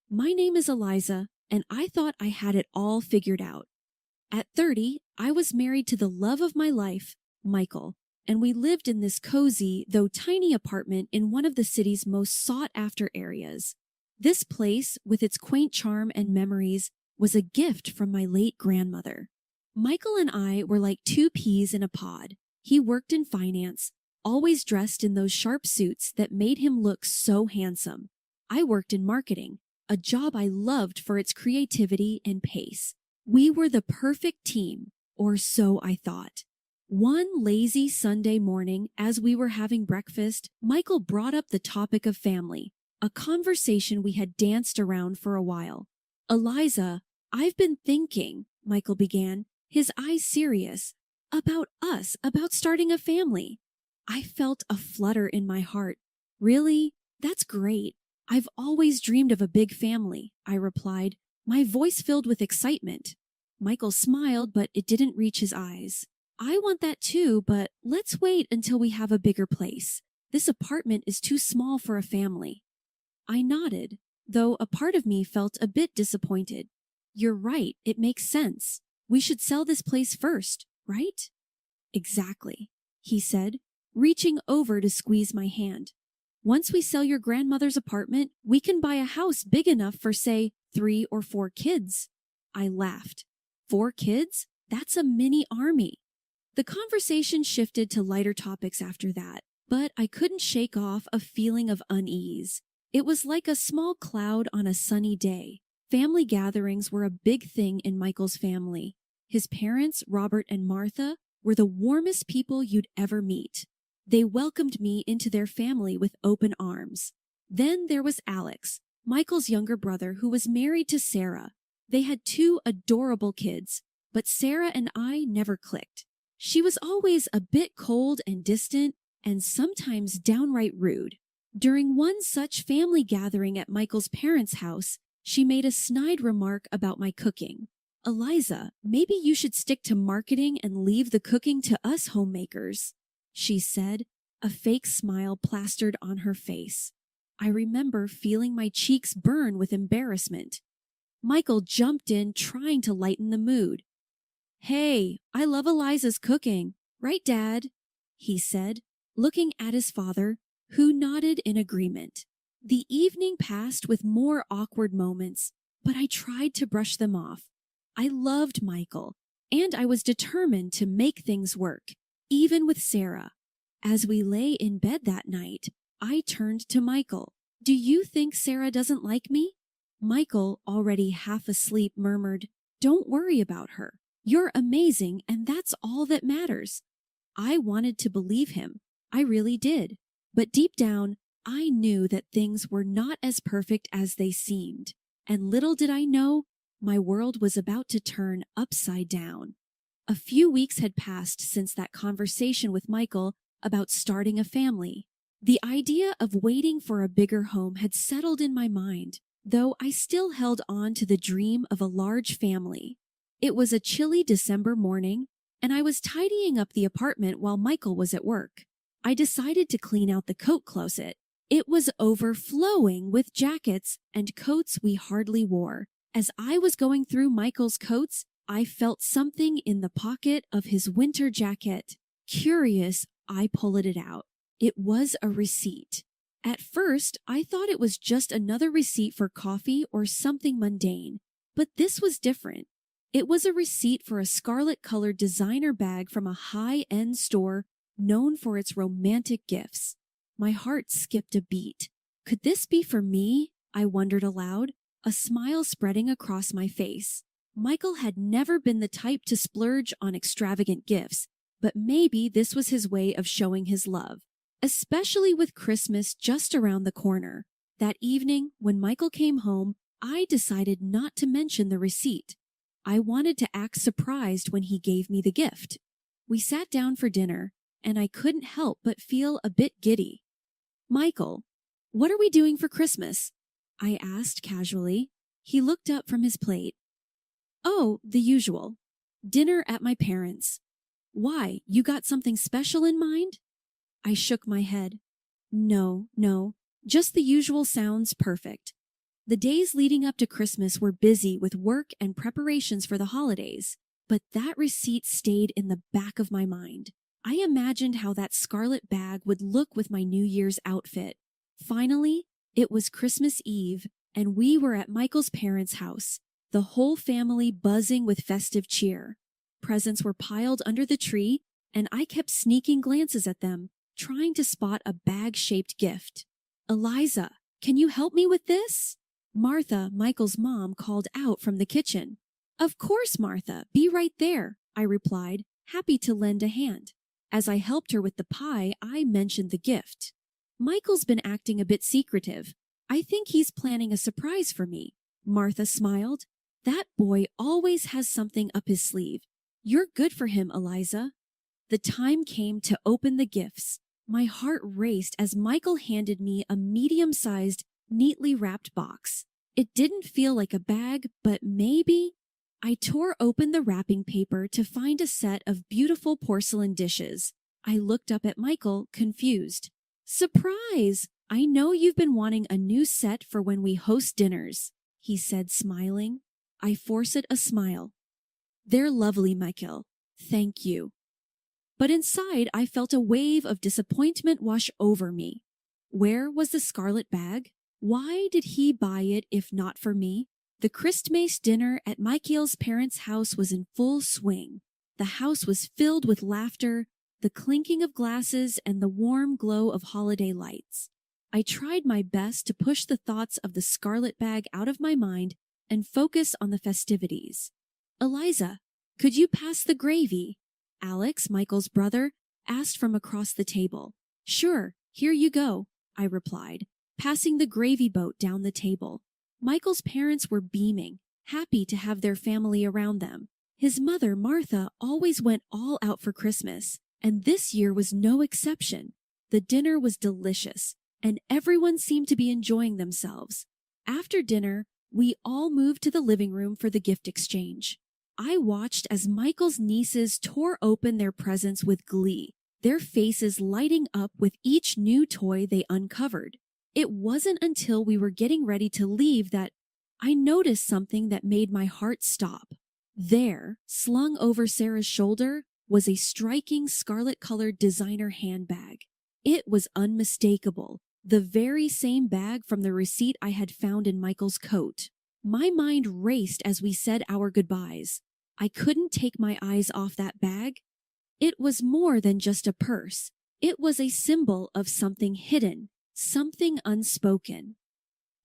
My name is Eliza, and I thought I had it all figured out. At 30, I was married to the love of my life, Michael, and we lived in this cozy, though tiny apartment in one of the city's most sought after areas. This place, with its quaint charm and memories, was a gift from my late grandmother. Michael and I were like two peas in a pod. He worked in finance, always dressed in those sharp suits that made him look so handsome. I worked in marketing, a job I loved for its creativity and pace. We were the perfect team, or so I thought. One lazy Sunday morning, as we were having breakfast, Michael brought up the topic of family, a conversation we had danced around for a while. Eliza, I've been thinking, Michael began, his eyes serious, about us, about starting a family. I felt a flutter in my heart. Really? That's great. I've always dreamed of a big family, I replied, my voice filled with excitement. Michael smiled, but it didn't reach his eyes. I want that too, but let's wait until we have a bigger place. This apartment is too small for a family. I nodded, though a part of me felt a bit disappointed. You're right, it makes sense. We should sell this place first, right? Exactly, he said, reaching over to squeeze my hand. Once we sell your grandmother's apartment, we can buy a house big enough for, say, 3 or 4 kids. I laughed. 4 kids? That's a mini army. The conversation shifted to lighter topics after that, but I couldn't shake off a feeling of unease. It was like a small cloud on a sunny day. Family gatherings were a big thing in Michael's family. His parents, Robert and Martha, were the warmest people you'd ever meet. They welcomed me into their family with open arms. Then there was Alex, Michael's younger brother, who was married to Sarah. They had 2 adorable kids, but Sarah and I never clicked. She was always a bit cold and distant, and sometimes downright rude. During one such family gathering at Michael's parents' house, she made a snide remark about my cooking. Eliza, maybe you should stick to marketing and leave the cooking to us homemakers, she said, a fake smile plastered on her face. I remember feeling my cheeks burn with embarrassment. Michael jumped in, trying to lighten the mood. Hey, I love Eliza's cooking, right, Dad? He said, looking at his father, who nodded in agreement. The evening passed with more awkward moments, but I tried to brush them off. I loved Michael, and I was determined to make things work, even with Sarah. As we lay in bed that night, I turned to Michael. Do you think Sarah doesn't like me? Michael, already half asleep, murmured, Don't worry about her. You're amazing, and that's all that matters. I wanted to believe him. I really did. But deep down, I knew that things were not as perfect as they seemed. And little did I know, my world was about to turn upside down. A few weeks had passed since that conversation with Michael about starting a family. The idea of waiting for a bigger home had settled in my mind, though I still held on to the dream of a large family. It was a chilly December morning, and I was tidying up the apartment while Michael was at work. I decided to clean out the coat closet. It was overflowing with jackets and coats we hardly wore. As I was going through Michael's coats, I felt something in the pocket of his winter jacket. Curious, I pulled it out. It was a receipt. At first, I thought it was just another receipt for coffee or something mundane, but this was different. It was a receipt for a scarlet-colored designer bag from a high-end store known for its romantic gifts. My heart skipped a beat. Could this be for me? I wondered aloud, a smile spreading across my face. Michael had never been the type to splurge on extravagant gifts, but maybe this was his way of showing his love, especially with Christmas just around the corner. That evening, when Michael came home, I decided not to mention the receipt. I wanted to act surprised when he gave me the gift. We sat down for dinner, and I couldn't help but feel a bit giddy. Michael, what are we doing for Christmas? I asked casually. He looked up from his plate. Oh, the usual. Dinner at my parents'. Why, you got something special in mind? I shook my head. No, just the usual sounds perfect. The days leading up to Christmas were busy with work and preparations for the holidays, but that receipt stayed in the back of my mind. I imagined how that scarlet bag would look with my New Year's outfit. Finally, it was Christmas Eve, and we were at Michael's parents' house, the whole family buzzing with festive cheer. Presents were piled under the tree, and I kept sneaking glances at them, trying to spot a bag-shaped gift. "Eliza, can you help me with this?" Martha, Michael's mom, called out from the kitchen. "Of course, Martha, be right there," I replied, happy to lend a hand. As I helped her with the pie, I mentioned the gift. "Michael's been acting a bit secretive. I think he's planning a surprise for me." Martha smiled. "That boy always has something up his sleeve. You're good for him, Eliza." The time came to open the gifts. My heart raced as Michael handed me a medium-sized, neatly wrapped box. It didn't feel like a bag, but maybe... I tore open the wrapping paper to find a set of beautiful porcelain dishes. I looked up at Michael, confused. "Surprise! I know you've been wanting a new set for when we host dinners," he said, smiling. I forced a smile. "They're lovely, Michael. Thank you." But inside, I felt a wave of disappointment wash over me. Where was the scarlet bag? Why did he buy it if not for me? The Christmas dinner at Michael's parents' house was in full swing. The house was filled with laughter, the clinking of glasses, and the warm glow of holiday lights. I tried my best to push the thoughts of the scarlet bag out of my mind and focus on the festivities. "Eliza, could you pass the gravy?" Alex, Michael's brother, asked from across the table. "Sure, here you go," I replied, passing the gravy boat down the table. Michael's parents were beaming, happy to have their family around them. His mother, Martha, always went all out for Christmas, and this year was no exception. The dinner was delicious, and everyone seemed to be enjoying themselves. After dinner, we all moved to the living room for the gift exchange. I watched as Michael's nieces tore open their presents with glee, their faces lighting up with each new toy they uncovered. It wasn't until we were getting ready to leave that I noticed something that made my heart stop. There, slung over Sarah's shoulder, was a striking scarlet-colored designer handbag. It was unmistakable, the very same bag from the receipt I had found in Michael's coat. My mind raced as we said our goodbyes. I couldn't take my eyes off that bag. It was more than just a purse. It was a symbol of something hidden, something unspoken.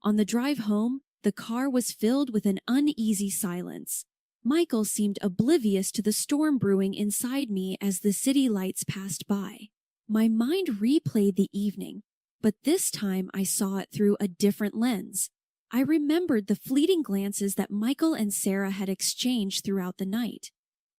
On the drive home, the car was filled with an uneasy silence. Michael seemed oblivious to the storm brewing inside me as the city lights passed by. My mind replayed the evening, but this time I saw it through a different lens. I remembered the fleeting glances that Michael and Sarah had exchanged throughout the night.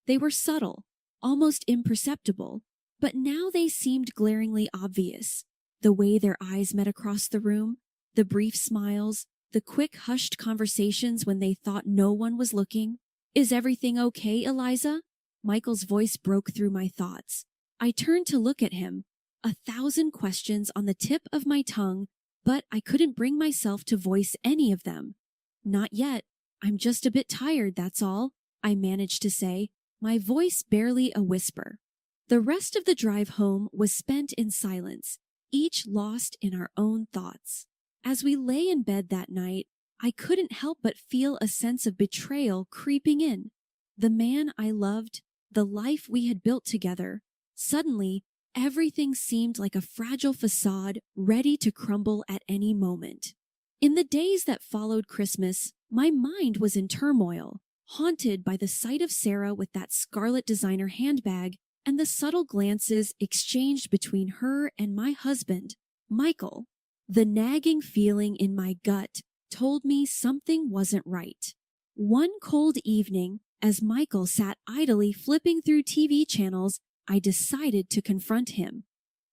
They were subtle, almost imperceptible, but now they seemed glaringly obvious. The way their eyes met across the room, the brief smiles, the quick hushed conversations when they thought no one was looking. "Is everything okay, Eliza?" Michael's voice broke through my thoughts. I turned to look at him, 1,000 questions on the tip of my tongue, but I couldn't bring myself to voice any of them. "Not yet. I'm just a bit tired, that's all," I managed to say, my voice barely a whisper. The rest of the drive home was spent in silence, each lost in our own thoughts. As we lay in bed that night, I couldn't help but feel a sense of betrayal creeping in. The man I loved, the life we had built together, suddenly everything seemed like a fragile facade ready to crumble at any moment. In the days that followed Christmas, my mind was in turmoil, haunted by the sight of Sarah with that scarlet designer handbag and the subtle glances exchanged between her and my husband, Michael. The nagging feeling in my gut told me something wasn't right. One cold evening, as Michael sat idly flipping through TV channels, I decided to confront him.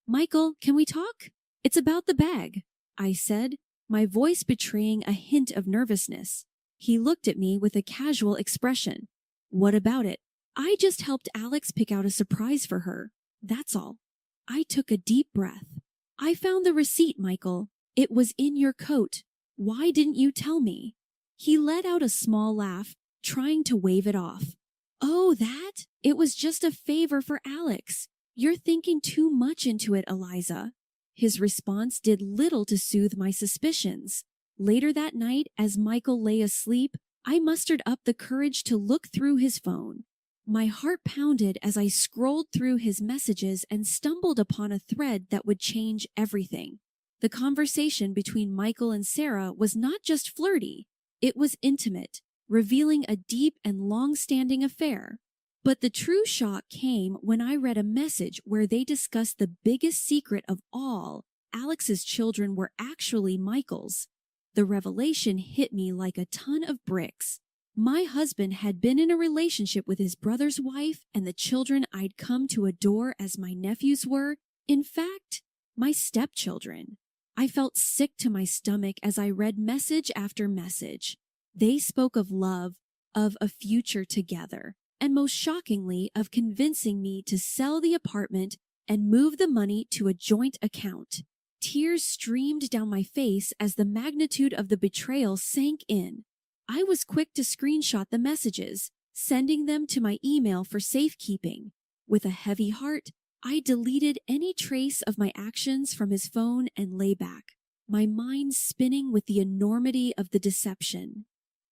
"Michael, can we talk? It's about the bag," I said, my voice betraying a hint of nervousness. He looked at me with a casual expression. "What about it?" "I just helped Alex pick out a surprise for her. That's all." I took a deep breath. "I found the receipt, Michael. It was in your coat. Why didn't you tell me?" He let out a small laugh, trying to wave it off. "Oh, that? It was just a favor for Alex. You're thinking too much into it, Eliza." His response did little to soothe my suspicions. Later that night, as Michael lay asleep, I mustered up the courage to look through his phone. My heart pounded as I scrolled through his messages and stumbled upon a thread that would change everything. The conversation between Michael and Sarah was not just flirty, it was intimate, revealing a deep and long-standing affair. But the true shock came when I read a message where they discussed the biggest secret of all: Alex's children were actually Michael's. The revelation hit me like a ton of bricks. My husband had been in a relationship with his brother's wife, and the children I'd come to adore as my nephews were, in fact, my stepchildren. I felt sick to my stomach as I read message after message. They spoke of love, of a future together, and most shockingly of convincing me to sell the apartment and move the money to a joint account. Tears streamed down my face as the magnitude of the betrayal sank in. I was quick to screenshot the messages, sending them to my email for safekeeping. With a heavy heart, I deleted any trace of my actions from his phone and lay back, my mind spinning with the enormity of the deception.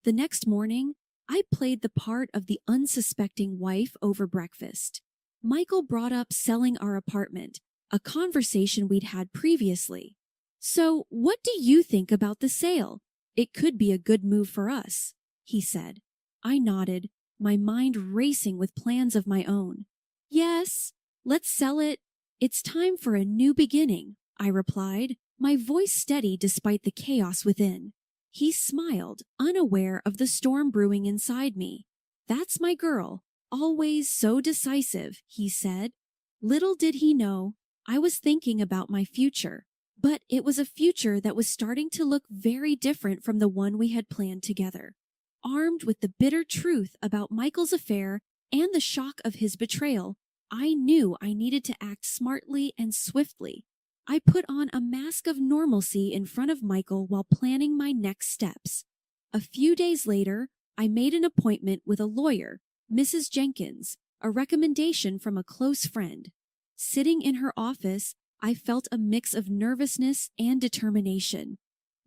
The next morning, I played the part of the unsuspecting wife over breakfast. Michael brought up selling our apartment, a conversation we'd had previously. "So, what do you think about the sale? It could be a good move for us," he said. I nodded, my mind racing with plans of my own. "Yes, let's sell it. It's time for a new beginning," I replied, my voice steady despite the chaos within. He smiled, unaware of the storm brewing inside me. "That's my girl, always so decisive," he said. Little did he know, I was thinking about my future, but it was a future that was starting to look very different from the one we had planned together. Armed with the bitter truth about Michael's affair and the shock of his betrayal, I knew I needed to act smartly and swiftly. I put on a mask of normalcy in front of Michael while planning my next steps. A few days later, I made an appointment with a lawyer, Mrs. Jenkins, a recommendation from a close friend. Sitting in her office, I felt a mix of nervousness and determination.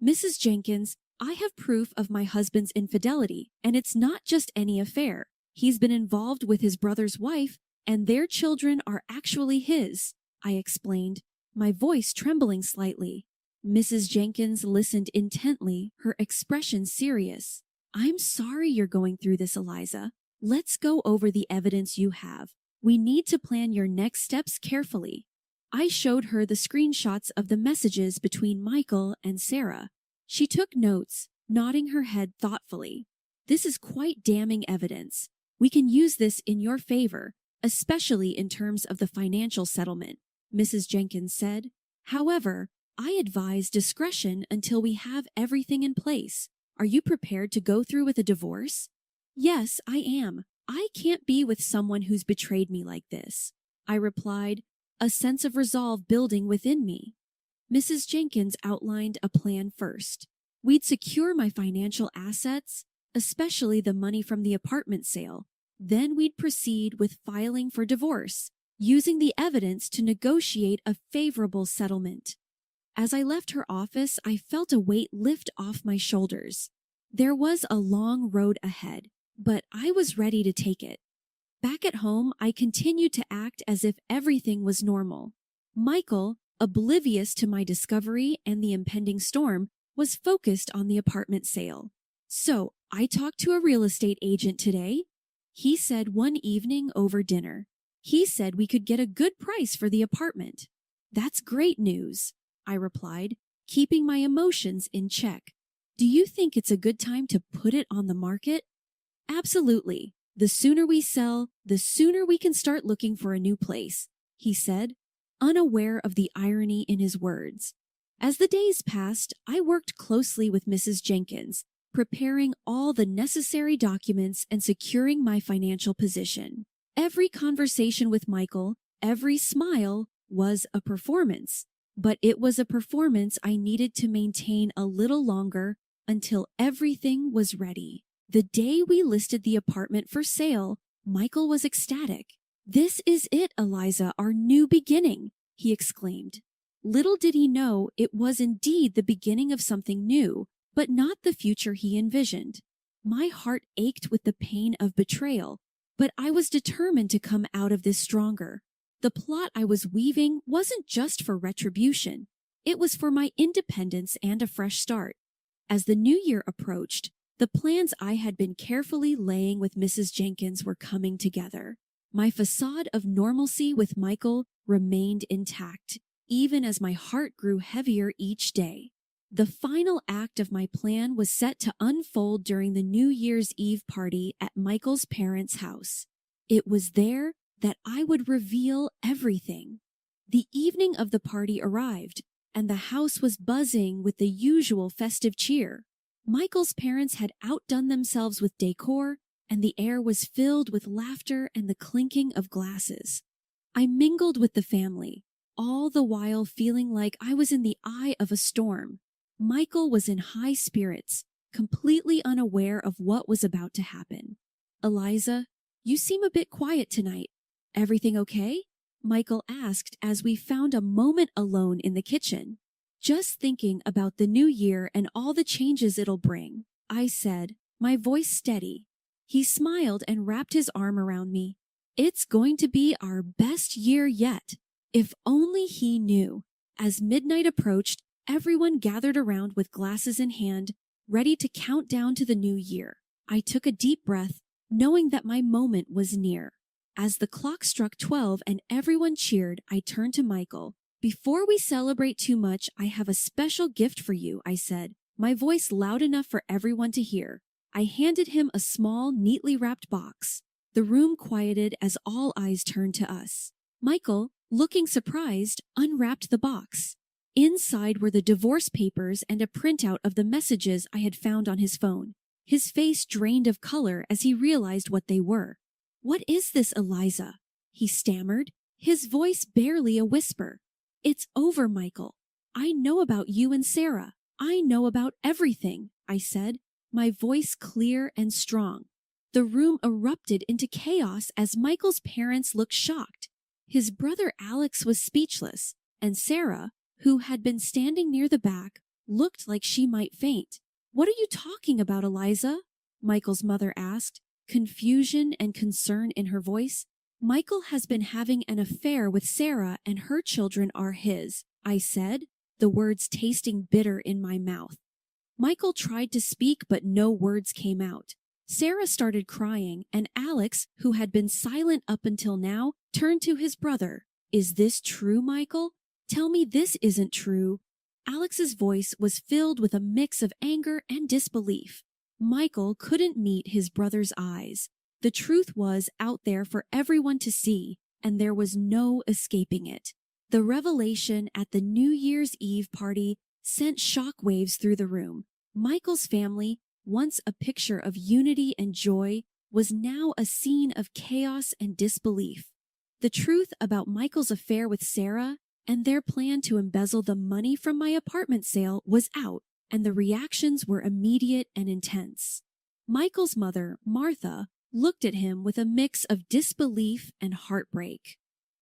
"Mrs. Jenkins, I have proof of my husband's infidelity, and it's not just any affair. He's been involved with his brother's wife, and their children are actually his," I explained, my voice trembling slightly. Mrs. Jenkins listened intently, her expression serious. "I'm sorry you're going through this, Eliza. Let's go over the evidence you have. We need to plan your next steps carefully." I showed her the screenshots of the messages between Michael and Sarah. She took notes, nodding her head thoughtfully. "This is quite damning evidence. We can use this in your favor, especially in terms of the financial settlement," Mrs. Jenkins said. "However, I advise discretion until we have everything in place. Are you prepared to go through with a divorce?" "Yes, I am. I can't be with someone who's betrayed me like this," I replied, a sense of resolve building within me. Mrs. Jenkins outlined a plan first. We'd secure my financial assets, especially the money from the apartment sale. Then we'd proceed with filing for divorce, using the evidence to negotiate a favorable settlement. As I left her office, I felt a weight lift off my shoulders. There was a long road ahead, but I was ready to take it. Back at home, I continued to act as if everything was normal. Michael, oblivious to my discovery and the impending storm, was focused on the apartment sale. "So, I talked to a real estate agent today," he said one evening over dinner. "He said we could get a good price for the apartment." "That's great news," I replied, keeping my emotions in check. "Do you think it's a good time to put it on the market?" "Absolutely. The sooner we sell, the sooner we can start looking for a new place," he said, unaware of the irony in his words. As the days passed, I worked closely with Mrs. Jenkins, preparing all the necessary documents and securing my financial position. Every conversation with Michael, every smile, was a performance. but it was a performance I needed to maintain a little longer until everything was ready. The day we listed the apartment for sale, Michael was ecstatic. "This is it, Eliza, our new beginning," he exclaimed. Little did he know it was indeed the beginning of something new, but not the future he envisioned. My heart ached with the pain of betrayal, but I was determined to come out of this stronger. The plot I was weaving wasn't just for retribution. It was for my independence and a fresh start. As the new year approached, the plans I had been carefully laying with Mrs. Jenkins were coming together. My facade of normalcy with Michael remained intact, even as my heart grew heavier each day. The final act of my plan was set to unfold during the New Year's Eve party at Michael's parents' house. It was there that I would reveal everything. The evening of the party arrived, and the house was buzzing with the usual festive cheer. Michael's parents had outdone themselves with decor, and the air was filled with laughter and the clinking of glasses. I mingled with the family, all the while feeling like I was in the eye of a storm. Michael was in high spirits, completely unaware of what was about to happen. "Eliza, you seem a bit quiet tonight. Everything okay?" Michael asked as we found a moment alone in the kitchen. "Just thinking about the new year and all the changes it'll bring," I said, my voice steady. He smiled and wrapped his arm around me. "It's going to be our best year yet." If only he knew. As midnight approached, everyone gathered around with glasses in hand, ready to count down to the new year. I took a deep breath, knowing that my moment was near. As the clock struck 12 and everyone cheered, I turned to Michael. "Before we celebrate too much, I have a special gift for you," I said, my voice loud enough for everyone to hear. I handed him a small, neatly wrapped box. The room quieted as all eyes turned to us. Michael, looking surprised, unwrapped the box. Inside were the divorce papers and a printout of the messages I had found on his phone. His face drained of color as he realized what they were. "What is this, Eliza?" he stammered, his voice barely a whisper. "It's over, Michael. I know about you and Sarah. I know about everything," I said, my voice clear and strong. The room erupted into chaos as Michael's parents looked shocked. His brother Alex was speechless, and Sarah, who had been standing near the back, looked like she might faint. "What are you talking about, Eliza?" Michael's mother asked, confusion and concern in her voice. "Michael has been having an affair with Sarah and her children are his," I said, the words tasting bitter in my mouth. Michael tried to speak, but no words came out. Sarah started crying, and Alex, who had been silent up until now, turned to his brother. "Is this true, Michael? Tell me this isn't true." Alex's voice was filled with a mix of anger and disbelief. Michael couldn't meet his brother's eyes. The truth was out there for everyone to see, and there was no escaping it. The revelation at the New Year's Eve party sent shockwaves through the room. Michael's family, once a picture of unity and joy, was now a scene of chaos and disbelief. The truth about Michael's affair with Sarah and their plan to embezzle the money from my apartment sale was out, and the reactions were immediate and intense. Michael's mother, Martha, looked at him with a mix of disbelief and heartbreak.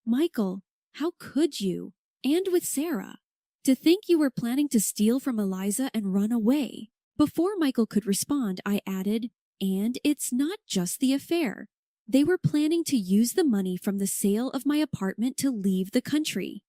"Michael, how could you? And with Sarah? To think you were planning to steal from Eliza and run away." Before Michael could respond, I added, "And it's not just the affair. They were planning to use the money from the sale of my apartment to leave the country."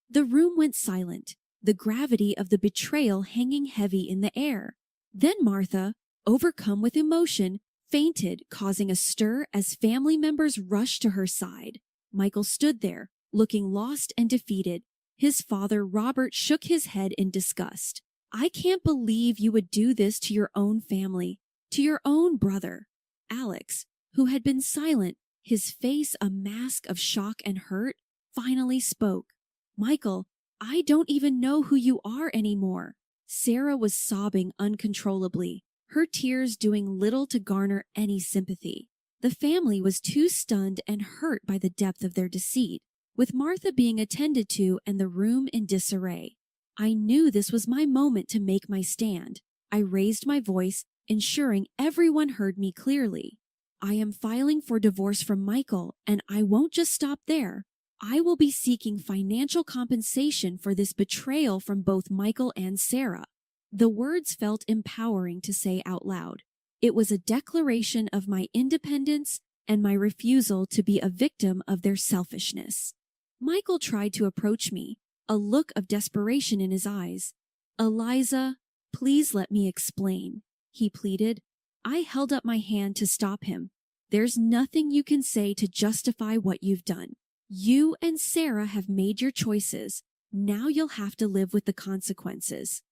The room went silent, the gravity of the betrayal hanging heavy in the air. Then Martha, overcome with emotion, fainted, causing a stir as family members rushed to her side. Michael stood there, looking lost and defeated. His father, Robert, shook his head in disgust. "I can't believe you would do this to your own family, to your own brother." Alex, who had been silent, his face a mask of shock and hurt, finally spoke. "Michael, I don't even know who you are anymore." Sarah was sobbing uncontrollably, her tears doing little to garner any sympathy. The family was too stunned and hurt by the depth of their deceit. with Martha being attended to and the room in disarray. I knew this was my moment to make my stand. I raised my voice, ensuring everyone heard me clearly. I am filing for divorce from Michael, and I won't just stop there. I will be seeking financial compensation for this betrayal from both Michael and Sarah. The words felt empowering to say out loud. It was a declaration of my independence and my refusal to be a victim of their selfishness. Michael tried to approach me, a look of desperation in his eyes. "Eliza, please let me explain," he pleaded. I held up my hand to stop him. "There's nothing you can say to justify what you've done. You and Sarah have made your choices. Now you'll have to live with the consequences."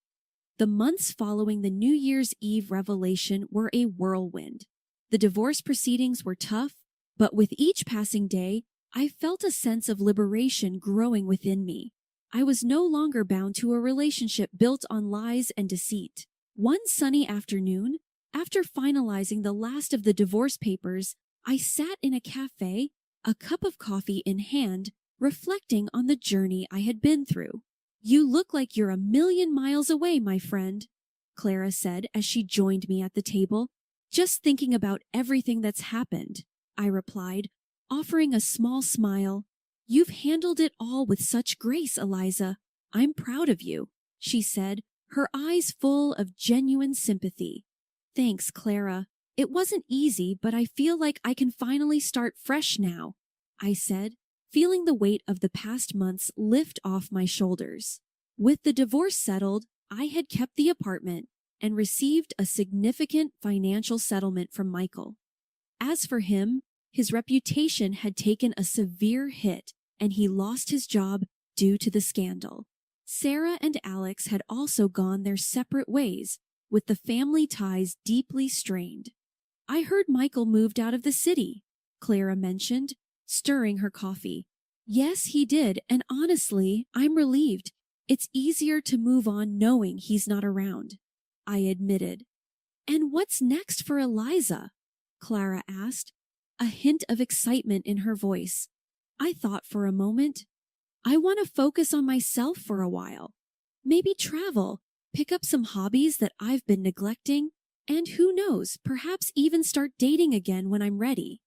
The months following the New Year's Eve revelation were a whirlwind. The divorce proceedings were tough, but with each passing day, I felt a sense of liberation growing within me. I was no longer bound to a relationship built on lies and deceit. One sunny afternoon, after finalizing the last of the divorce papers, I sat in a cafe, a cup of coffee in hand, reflecting on the journey I had been through. "You look like you're a million miles away, my friend," Clara said as she joined me at the table. "Just thinking about everything that's happened," I replied, offering a small smile. "You've handled it all with such grace, Eliza. I'm proud of you," she said, her eyes full of genuine sympathy. "Thanks, Clara. It wasn't easy, but I feel like I can finally start fresh now," I said, feeling the weight of the past months lift off my shoulders. With the divorce settled, I had kept the apartment and received a significant financial settlement from Michael. As for him, his reputation had taken a severe hit and he lost his job due to the scandal. Sarah and Alex had also gone their separate ways, with the family ties deeply strained. "I heard Michael moved out of the city," Clara mentioned, stirring her coffee. "Yes, he did, and honestly, I'm relieved. It's easier to move on knowing he's not around," I admitted. "And what's next for Eliza?" Clara asked, a hint of excitement in her voice. I thought for a moment. "I want to focus on myself for a while. Maybe travel, pick up some hobbies that I've been neglecting, and who knows, perhaps even start dating again when I'm ready."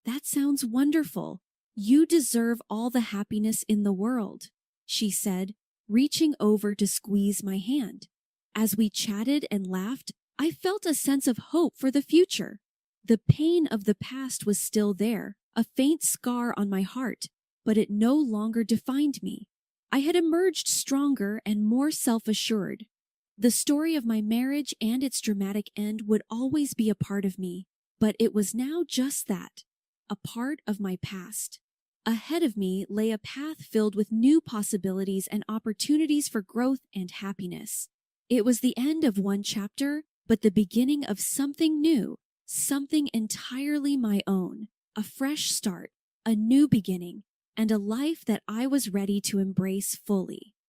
"That sounds wonderful. You deserve all the happiness in the world," she said, reaching over to squeeze my hand. As we chatted and laughed, I felt a sense of hope for the future. The pain of the past was still there, a faint scar on my heart, but it no longer defined me. I had emerged stronger and more self-assured. The story of my marriage and its dramatic end would always be a part of me, but it was now just that, a part of my past. Ahead of me lay a path filled with new possibilities and opportunities for growth and happiness. It was the end of one chapter, but the beginning of something new, something entirely my own, a fresh start, a new beginning, and a life that I was ready to embrace fully.